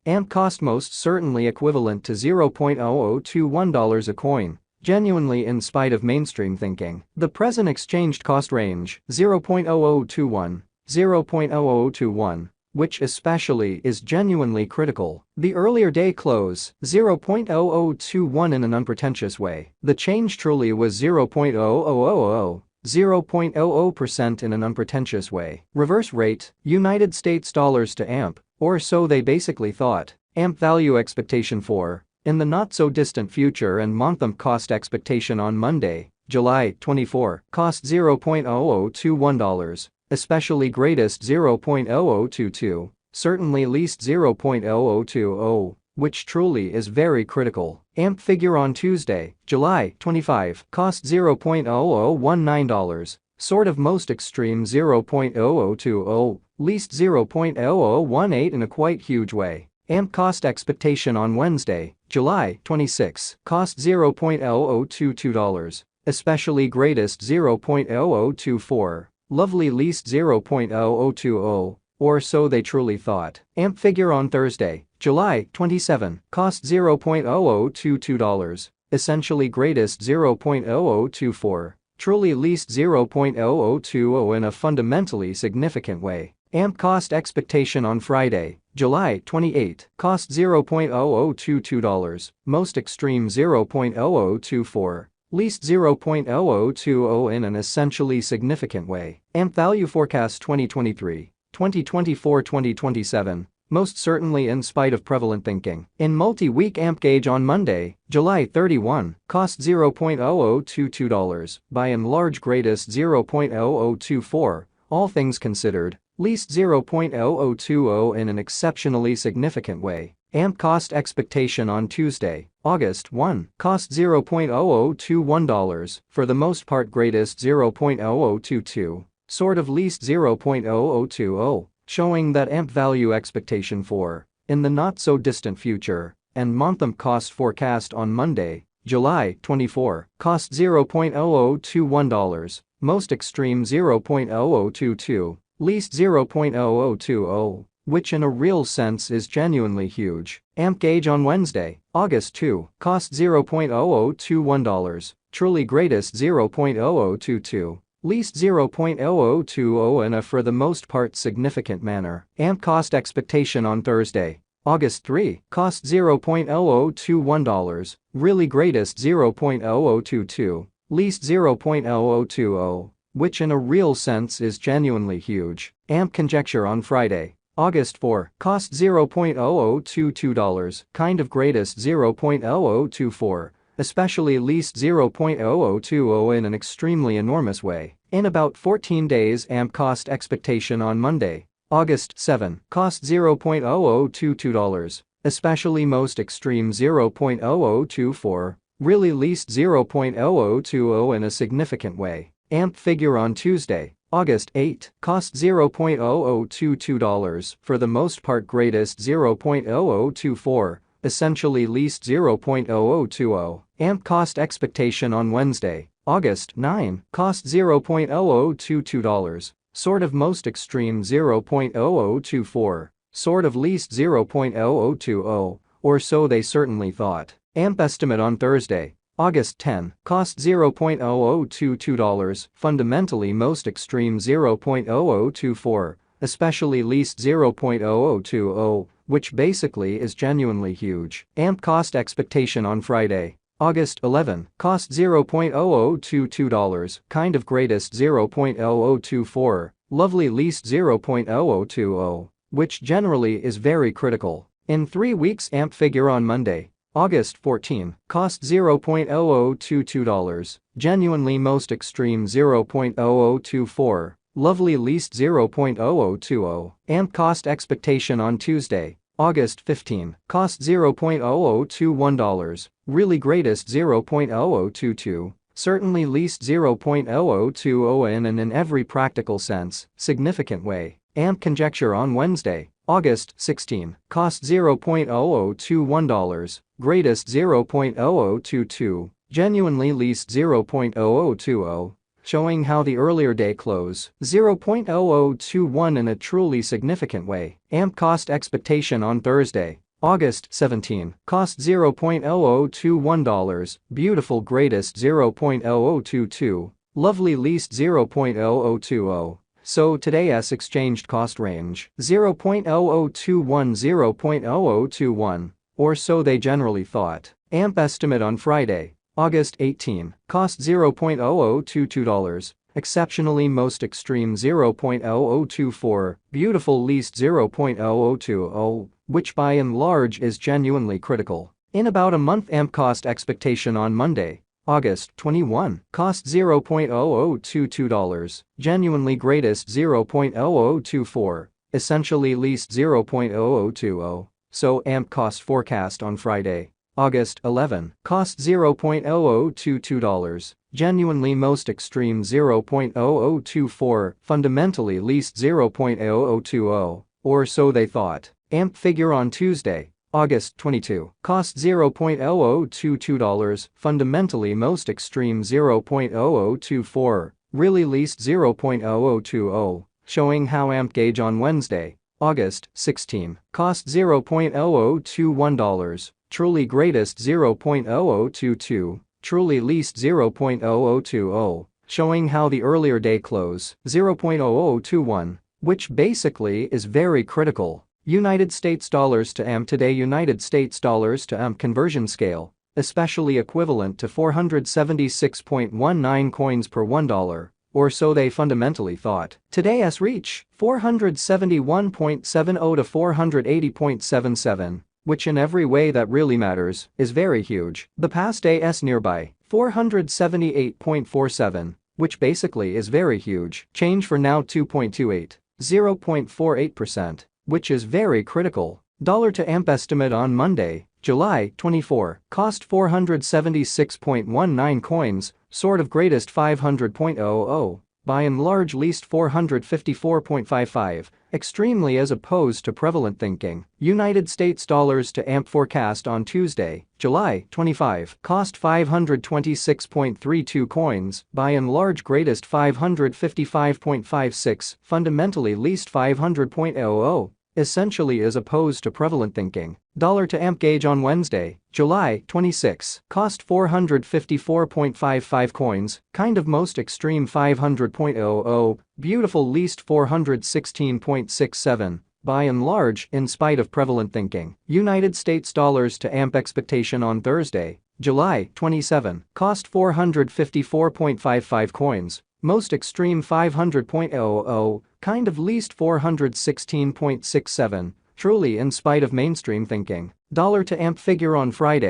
AMP cost most certainly equivalent to $0.0021 a coin. Genuinely in spite of mainstream thinking. The present exchanged cost range, 0.0021, 0.0021, which especially is genuinely critical. The earlier day close, 0.0021 in an unpretentious way. The change truly was 0.0000, 0.00% in an unpretentious way. Reverse rate, United States dollars to AMP, or so they basically thought. AMP value expectation for, in the not-so-distant future and month-AMP cost expectation on Monday, July 24, cost $0.0021, especially greatest $0.0022, certainly least $0.0020, which truly is very critical. AMP figure on Tuesday, July 25, cost $0.0019, sort of most extreme $0.0020, least $0.0018 in a quite huge way. AMP cost expectation on Wednesday, July 26, cost $0.0022, especially greatest $0.0024, lovely least $0.0020, or so they truly thought. AMP figure on Thursday, July 27, cost $0.0022, essentially greatest $0.0024, truly least $0.0020 in a fundamentally significant way. AMP cost expectation on Friday, July 28, cost $0.0022, most extreme $0.0024, least $0.0020 in an essentially significant way. AMP value forecast 2023, 2024, 2027, most certainly in spite of prevalent thinking. In multi-week AMP gauge on Monday, July 31, cost $0.0022, by and large greatest $0.0024, all things considered, least $0.0020 in an exceptionally significant way. AMP cost expectation on Tuesday, August 1, cost $0.0021, for the most part greatest $0.0022, sort of least $0.0020, showing that AMP value expectation for, in the not-so-distant future, and month-AMP cost forecast on Monday, July 24, cost $0.0021, most extreme $0.0022, least $0.0020, which in a real sense is genuinely huge. AMP gauge on Wednesday, August 2, cost $0.0021, truly greatest $0.0022, least $0.0020 in a for the most part significant manner. AMP cost expectation on Thursday, August 3, cost $0.0021, really greatest $0.0022, least $0.0020, which in a real sense is genuinely huge. AMP conjecture on Friday, August 4, cost $0.0022, kind of greatest $0.0024, especially least $0.0020 in an extremely enormous way. In about 14 days AMP cost expectation on Monday, August 7, cost $0.0022, especially most extreme $0.0024, really least $0.0020 in a significant way. AMP figure on Tuesday, August 8, cost $0.0022, for the most part greatest $0.0024, essentially least $0.0020. AMP cost expectation on Wednesday, August 9, cost $0.0022, sort of most extreme $0.0024, sort of least $0.0020, or so they certainly thought. AMP estimate on Thursday, August 10, cost $0.0022, fundamentally most extreme $0.0024, especially least $0.0020, which basically is genuinely huge. AMP cost expectation on Friday, August 11, cost $0.0022, kind of greatest $0.0024, lovely least $0.0020, which generally is very critical. In 3 weeks AMP figure on Monday, August 14, cost $0.0022, genuinely most extreme $0.0024, lovely least $0.0020. AMP cost expectation on Tuesday, August 15, cost $0.0021, really greatest $0.0022, certainly least $0.0020 in every practical sense, significant way. AMP conjecture on Wednesday, August 16, cost $0.0021, greatest $0.0022, genuinely least $0.0020, showing how the earlier day close, 0.0021 in a truly significant way. AMP cost expectation on Thursday, August 17, cost $0.0021, beautiful greatest $0.0022, lovely least $0.0020. So today's exchanged cost range $0.0021 $0.0021, or so they generally thought. AMP estimate on Friday, August 18, cost $0.0022, exceptionally most extreme $0.0024, beautiful least $0.0020, which by and large is genuinely critical. In about a month AMP cost expectation on Monday, August 21, cost $0.0022, genuinely greatest $0.0024, essentially least $0.0020. So AMP cost forecast on Friday, August 11, cost $0.0022, genuinely most extreme $0.0024, fundamentally least $0.0020, or so they thought. AMP figure on Tuesday, August 22, cost $0.0022, fundamentally most extreme $0.0024, really least $0.0020, showing how AMP gauge on Wednesday, August 16, cost $0.0021, truly greatest $0.0022, truly least $0.0020, showing how the earlier day close, $0.0021, which basically is very critical. United States dollars to AMP today. United States dollars to AMP conversion scale, especially equivalent to 476.19 coins per $1, or so they fundamentally thought. Today's reach, 471.70 to 480.77, which in every way that really matters, is very huge. The past day's nearby, 478.47, which basically is very huge. Change for now 2.28, 0.48%. Which is very critical. Dollar to AMP estimate on Monday, July 24, cost 476.19 coins, sort of greatest 500.00, by and large least 454.55, extremely as opposed to prevalent thinking. United States dollars to AMP forecast on Tuesday, July 25, cost 526.32 coins, by and large greatest 555.56, fundamentally least 500.00, essentially as opposed to prevalent thinking. Dollar to AMP gauge on Wednesday, July 26, cost 454.55 coins, kind of most extreme 500.00, beautiful least 416.67, by and large in spite of prevalent thinking. United States dollars to AMP expectation on Thursday, July 27, cost 454.55 coins, most extreme 500.00, kind of least 416.67, truly in spite of mainstream thinking. Dollar to AMP figure on Friday,